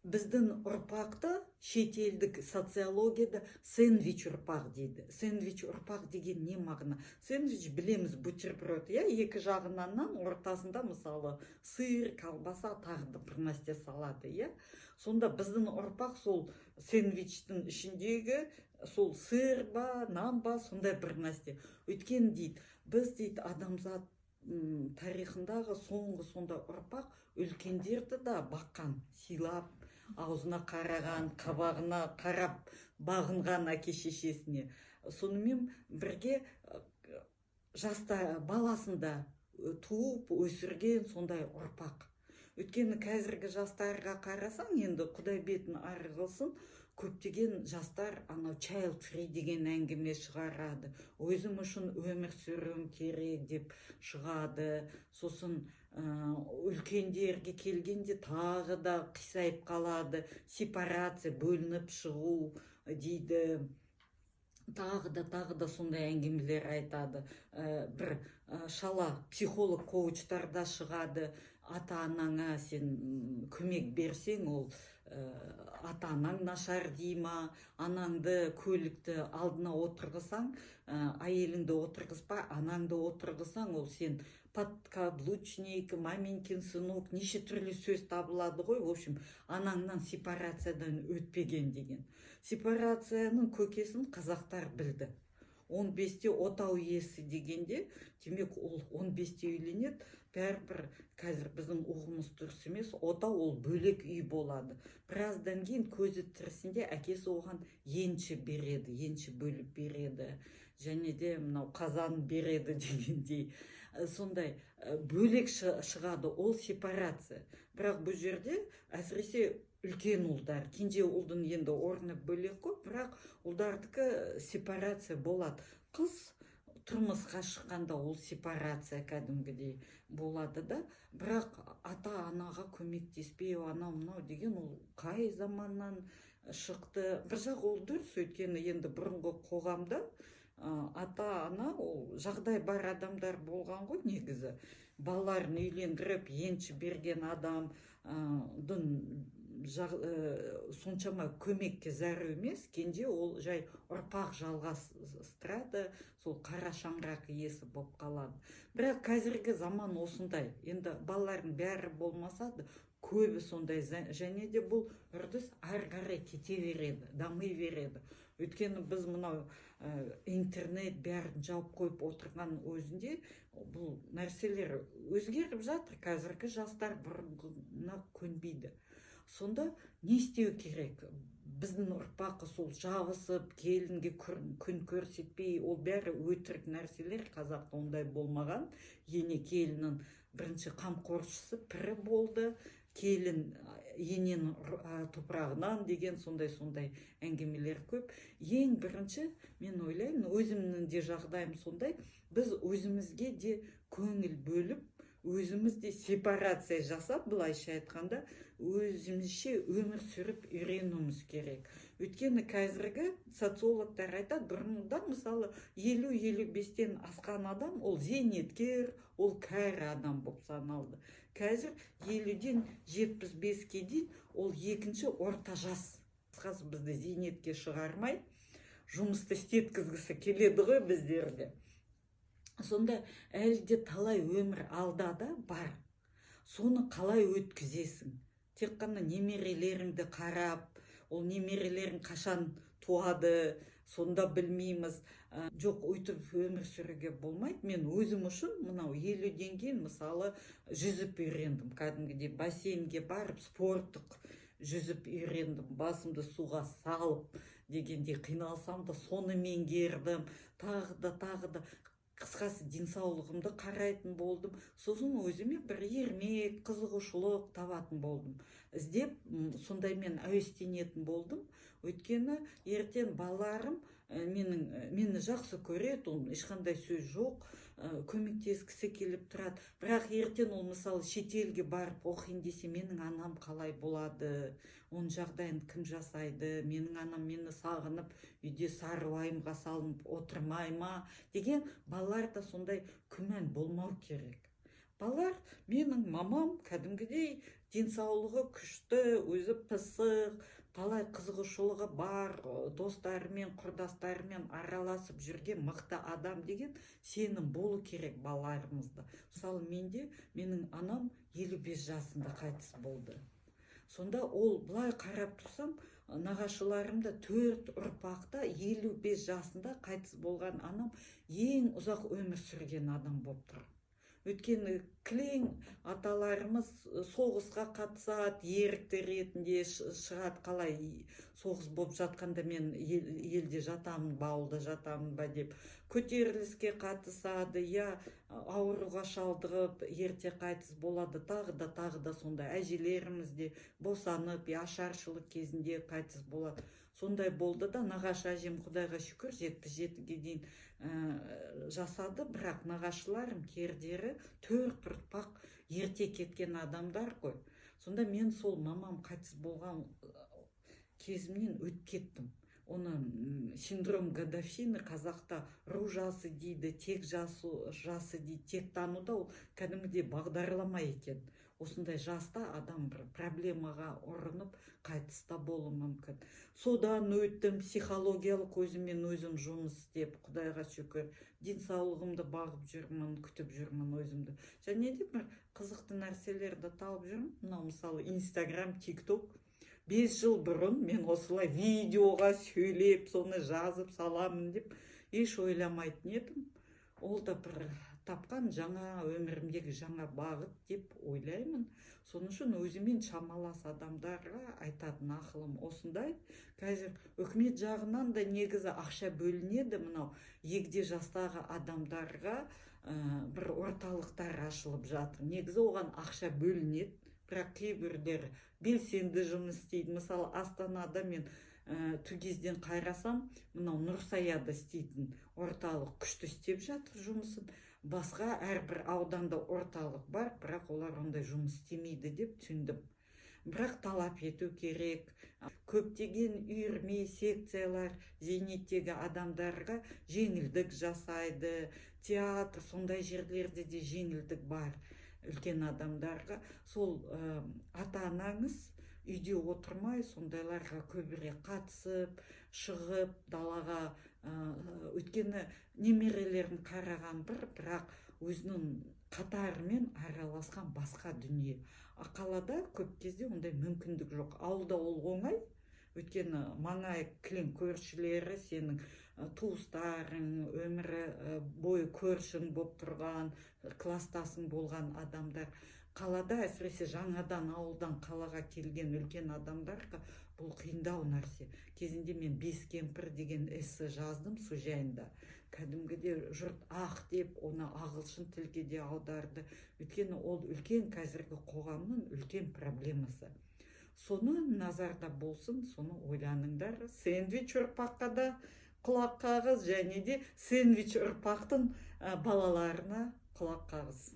біздің ұрпақты шетелдік социологияда сэндвич ұрпақ дейді. Сэндвич ұрпақ деген не мағына? Сэндвич білеміз, бутерброд, екі жағынан ортасында мысалы сыр, колбаса, тағы да бір нәрсе салады, Сонда біздің ұрпақ сол сэндвичтің ішіндегі сол сыр ба, нан ба, сондай бір нәрсе. Өйткені дейді, біз дейді адамзат тарихындағы соңғы сонда ұрпақ үлкендерді да баққан, сыйлап, аузына қараған, қабағына қарап бағынған әке шешесіне. Сонымен бірге жаста баласында туып өсірген сондай ұрпақ. Өйткені қазіргі жастарға қарасаң, енді Құдай бетін ары қылсын, көптеген жастар анау child free деген әңгіме шығарады. Өзім үшін өмір сүруім керек деп шығады. Сосын үлкендерге келгенде тағы да қисайып қалады. Сепарация, бөлініп шығу дейді. Тағы да сондай әңгімелер айтады. Бір шала психолог коучтарда шығады. Ата-анаңа сен көмек берсең, ол ата-анаң нашар дейма, анаңды көлікті алдына отырғысаң, әйеліңді отырғыспа, анаңды отырғысаң, ол сен подкаблучник, маменькин сынок, неше түрлі сөз табылады ғой. В общем, анаңнан сепарациядан өтпеген деген. Сепарацияның көкесін қазақтар білді. 15-те отау иесі дегенде, демек ол 15-те үйленеді, бәрібір қазір біздің ұғымыз дұрыс емес, отау ол бөлек үй болады. Біраздан кейін көзі тірісінде әкесі оған енші береді, енші бөліп береді, және де мынау қазан береді дегендей. Сондай бөлек шығады, ол сепарация. Бірақ бұл жерде әсіресе үлкен ұлдар, кенже ұлдың енді орны бөлек қой, бірақ ұлдардікі сепарация болады. Қыз тұрмысқа шыққанда ол сепарация кәдімгідей болады да, бірақ ата-анаға көмектеспей, анау мынау деген ол қай заманнан шықты. Бір жақ ол дұрыс, өйткені енді бұрынғы қоғамда ата-ана ол жағдай бар адамдар болған ғой негізі. Балаларын үйлендіріп, енші берген адамдың соншама көмекке зәру емес, кенже ол жай ұрпақ жалғастырады, сол қара шаңырақ иесі болып қалады. Бірақ қазіргі заман осындай. Енді балалардың бәрі болмаса да, көбі сондай, және де бұл үрдіс ары қарай кете береді, дами береді. Өйткені біз мынау интернет бәрін жауып қойып отырған өзінде бұл нәрселер өзгеріп жатыр. Қазіргі жастар бұрынғына көнбейді. Сонда не істеу керек? Біздің ұрпақы сол жабысып, келінге күн көрсетпей, ол бәрі өтірік нәрселер. Қазақта ондай болмаған. Ене келіннің бірінші қамқоршысы пірі болды, келін енен топырағынан деген сондай әңгімелер көп. Ең бірінші, мен ойлаймын, өзімнің де жағдайым сондай, біз өзімізге де көңіл бөліп, өзімізде сепарация жасап, былайша айтқанда, өзімізше өмір сүріп үйренуіміз керек. Өйткені қазіргі социологтар айтады, бұрында мысалы 50-55-тен асқан адам, ол зейнеткер, ол кәрі адам болып саналды. Қазір 50-ден 75-ке дейін ол екінші орта жас. Қысқасы бізді зейнетке шығармай, жұмысты істеткізгісі келеді ғой біздерге. Сонда әлде талай өмір алда да бар. Соны қалай өткізесің? Тек қана немерелеріңді қарап, ол немерелерің қашан туады, сонда білмейміз. Жоқ, өйтіп өмір сүруге болмайды. Мен өзім үшін мынау 50-ден кейін мысалы жүзіп үйрендім. Кәдімгідей бассейнге барып, спорттық жүзіп үйрендім. Басымды суға салып дегендей қиналсам да соны меңгердім. Тағы да қысқасы денсаулығымды қарайтын болдым. Сосын өзіме бір ермек, қызығушылық табатын болдым. Іздеп, сондаймен әуестенетін болдым. Өйткені ертең балаларым мені жақсы көреді, ол ешқандай сөз жоқ, көмектескісі келіп тұрады. Бірақ ертең ол мысалы шетелге барып оқиын десе, менің анам қалай болады, оның жағдайын кім жасайды, менің анам мені сағынып, үйде сары уайымға салынып отырмай ма деген балаларда сондай күмән болмау керек. балар менің мамам кәдімгідей денсаулығы күшті, өзі пысық, талай қызығушылығы бар, достарымен құрдастарымен араласып жүрген мықты адам деген сенім болу керек балаларымызда. Мысалы менің анам 55 жасында қайтыс болды. Сонда ол былай қарап тұрсам, нағашыларымда 4 ұрпақта 55 жасында қайтыс болған анам ең ұзақ өмір сүрген адам болып тұр. Өйткені кілең аталарымыз соғысқа қатысады, ерікті ретінде шығады. Қалай соғыс болып жатқанда мен елде жатамын ба, ауылда жатамын ба деп көтеріліске қатысады, я ауруға шалдығып ерте қайтыс болады, тағы да сондай. Әжелеріміз де босанып, ашаршылық кезінде қайтыс болады. Сондай болды да, нағашы әжем Құдайға шүкір 77-ге дейін жасады, бірақ нағашыларым кердері 4 ұрпақ ерте кеткен адамдар ғой. Сонда мен сол мамам қайтыс болған кезімнен өтіп кеттім. Оны синдром годовщины қазақта ру жасы дейді, тек жасы дейді. Тек тануда ол кәдімгідей бағдарлама екен. Осындай жаста адам бір проблемаға ұрынып қайтыста болуы мүмкін. Содан өттім, психологиялық өзіммен өзім жұмыс істеп, Құдайға шүкір, денсаулығымды бағып жүрмін, күтіп жүрмін өзімді. Және де бір қызықты нәрселерді тауып жүрмін. Мынау мысалы Инстаграм, ТикТок. 5 жыл бұрын мен осылай видеоға сөйлеп, соны жазып саламын деп еш ойламайтын едім. Ол да бір тапқан жаңа өмірімдегі жаңа бағыт деп ойлаймын. Соның үшін өзімен шамалас адамдарға айтатын ақылым осындай. Қазір үкімет жағынан да негізі ақша бөлінеді, мынау егде жастағы адамдарға бір орталықтар ашылып жатыр. Негізі оған ақша бөлінеді, бірақ кейбіреулері белсенді жұмыс істейді. Мысалы Астанада мен Түгезден қайрасам, мынау Нұрсаяда істейтін орталық күшті істеп жатыр жұмысын. Басқа әрбір ауданда орталық бар, бірақ олар ондай жұмыс істемейді деп түсіндім. Бірақ талап ету керек. Көптеген үйірме, секциялар зейнеттегі адамдарға жеңілдік жасайды. Театр, сондай жерлерде де жеңілдік бар үлкен адамдарға. Сол ата-анаңыз үйде отырмай сондайларға көбірек қатысып, шығып далаға, өйткені немерелерін қараған бірақ өзінің қатарымен араласқан басқа дүние. Қалада көп кезде ондай мүмкіндік жоқ. Ауылда ол оңай, өйткені маңай кілең көршілері сенің туыстарың, өмірі бойы көршің болып тұрған, кластасың болған адамдар. Қалада әсіресе жаңадан ауылдан қалаға келген үлкен адамдарға бұл қиындау нәрсе. Кезінде мен «Бес кемпір» деген эссе жаздым сол жайында. Кәдімгіде жұрт ақ деп, оны ағылшын тілге де аударды. Өйткені ол үлкен қазіргі қоғамның үлкен проблемасы. Соны назарда болсын, соны ойланыңдар. Сэндвич ұрпаққа да құлақ қағыз, және де сэндвич ұрпақтың балаларына құлақ қағыз.